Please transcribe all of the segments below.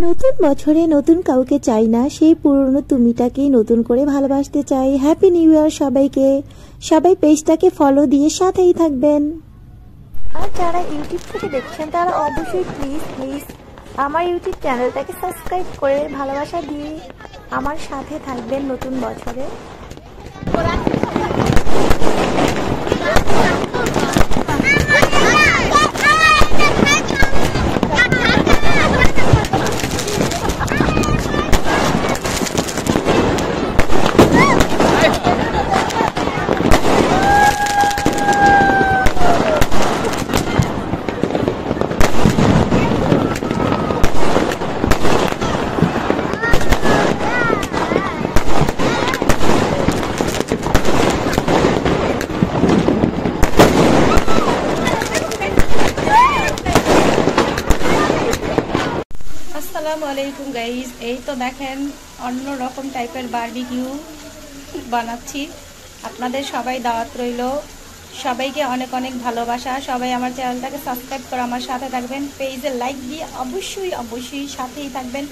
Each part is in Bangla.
নতুন বছরে নতুন কাউকে চাই না, সেই পুরনো তুমিটাকেই নতুন করে ভালোবাসতে চাই। হ্যাপি নিউ ইয়ার সবাইকে। সবাই পেজটাকে ফলো দিয়ে সাথেই থাকবেন। আর যারা ইউটিউব থেকে দেখছেন তারা অবশ্যই প্লিজ আমার ইউটিউব চ্যানেলটাকে সাবস্ক্রাইব করে ভালোবাসা দিয়ে আমার সাথে থাকবেন নতুন বছরে। আসসালামু আলাইকুম গাইজ। এই তো দেখেন অন্য রকম টাইপের বারবিকিউ বানাচ্ছি। আপনাদের সবাই দাওয়াত রইল। সবাইকে অনেক অনেক ভালোবাসা। সবাই আমার চ্যানেলটাকে সাবস্ক্রাইব করে আমার সাথে থাকবেন। পেজে লাইক দিয়ে অবশ্যই সাথেই থাকবেন।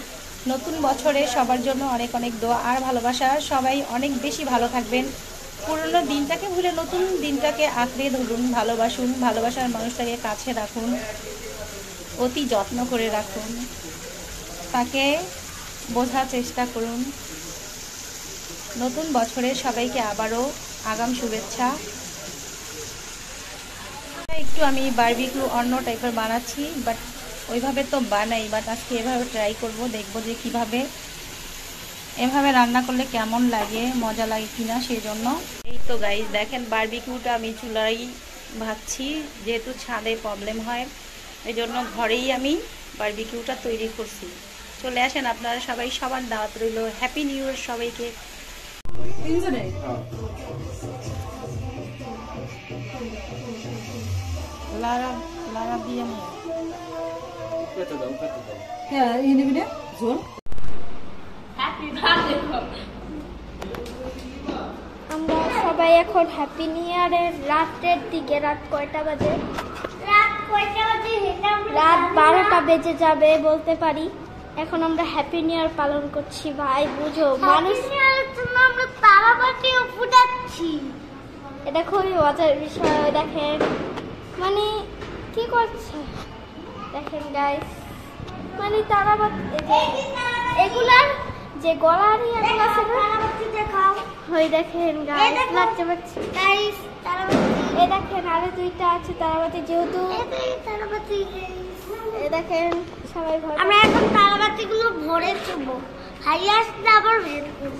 নতুন বছরে সবার জন্য অনেক অনেক দোয়া আর ভালোবাসা। সবাই অনেক বেশি ভালো থাকবেন। পুরনো দিনটাকে ভুলে নতুন দিনটাকে আঁকড়ে ধরুন, ভালোবাসুন, ভালোবাসার মানুষটাকে কাছে রাখুন, অতি যত্ন করে রাখুন, তাকে বোঝার চেষ্টা করুন। নতুন বছরে সবাইকে আবারও আগাম শুভেচ্ছা। একটু আমি বারবিকিউ অন্য টাইপের বানাচ্ছি, বাট ওইভাবে তো বানাই, বাট আজকে এভাবে ট্রাই করব, দেখব যে কিভাবে এভাবে রান্না করলে কেমন লাগে, মজা লাগে কিনা, সেই জন্য। এই তো গাইস দেখেন বারবিকিউটা আমি চুলায় ভাজছি, যেহেতু ছাদে প্রবলেম হয় এই জন্য ঘরেই আমি বারবিকিউটা তৈরি করছি। চলে আসেন আপনারা সবাই, সবার দাওয়াত রইল। হ্যাপি নিউ ইয়ার সবাইকে। আমরা সবাই এখন হ্যাপি নিউ ইয়ারের রাতের দিকে, রাত কয়টা বাজে? রাত 12টা বেজে যাবে বলতে পারি। এখন আমরা হ্যাপি নিউ ইয়ার পালন করছি। ভাই বুঝো, মানুষ আমরা তারাবাতিও ফুটাচ্ছি। এটা খুবই মজার বিষয়। দেখেন মানে কি করছে দেখেন গাইস, মানে তারাবাতি এগুলার যে গলার ইয়াগুলো আছে না, দেখাও। ওই দেখেন গাইস লাগছে পাচ্ছি গাইস তারাবাতি। এই দেখেন আরো দুইটা আছে তারাবাতি, যেহেতু তারাবাতি। এই দেখেন সবাই ভরে, আমরা এখন তারাবাতি গুলো ভরে দেব। হাই আসলে আবার বের করব।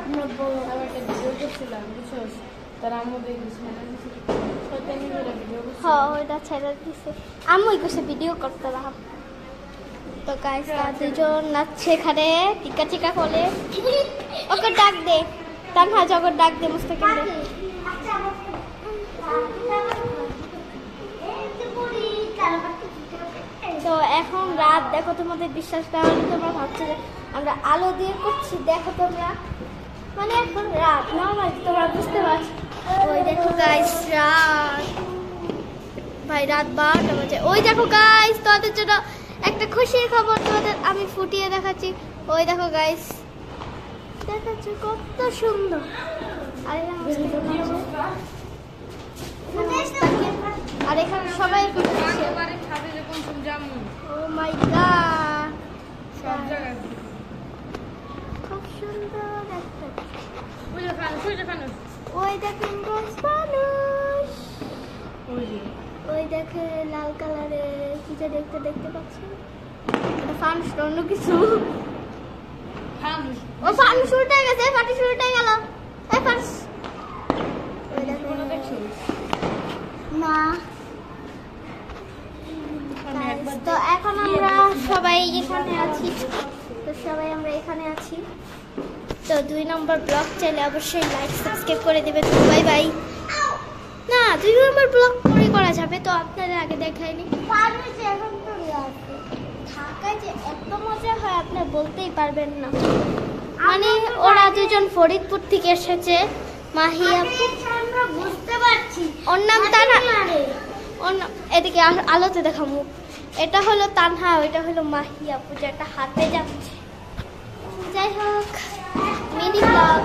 আমরা বড় একটা ভিডিও করছিলাম, বুঝছো? তারা আমাদের হ্যাঁ ওইটা ছেড়ে দিছে। আমি কইছে ভিডিও করতে রাখ। তো গাইস দুজন নাচছে এখানে, টিকা টিকা করে। ওকে ডাক দে, তানহা জগৎ ডাক দে মুস্তাকিম। তো এখন রাত, দেখো তোমাদের বিশ্বাস না হলে তোমরা ভাবছো যে আমরা আলো দিয়ে করছি, দেখো তোমরা মানে এখন রাত নর্মাল, তোমরা বুঝতে পারছো। ওই দেখো গাইস রাত, ভাই রাত 12টা বাজে। ওই দেখো গাইস তোমাদের জন্য একটা খুশির খবর তোমাদের আমি ফুটিয়ে দেখাচ্ছি। ওই দেখো গাইস, দেখাচ্ছি কত সুন্দর। আর এখানে সবাই ও মাই গড, খুব সুন্দর একটা। ওই দেখেন মানুষ, ওই দেখে লাল কালারের কি যে দেখতে পাচ্ছেন, ফানুস অন্য কিছু। ও ফানুস উল্টে গেছে, ফানুস উল্টে গেল। এই ফানুস না। তো এখন আমরা সবাই এখানে আছি, তো 2 নম্বর ব্লগ চাইলে অবশ্যই লাইক সাবস্ক্রাইব করে দেবেন। Bye bye. না 2 নম্বর ব্লগ পরে করা যাবে, তো আপনারা আগে দেখাইনি। ঢাকায় যে এত মজা হয় আপনি বলতেই পারবেন না। মানে ওরা দুজন ফরিদপুর থেকে এসেছে, মাহিয়া বুঝতে পারছি, ওর নাম তারা। এদিকে আলোতে দেখা মুখ। এটা হলো তানহা, ওইটা হলো মাহিয়া পূজা, এটা হাতে যাচ্ছে। যাই হোক, মিনি ব্লগ।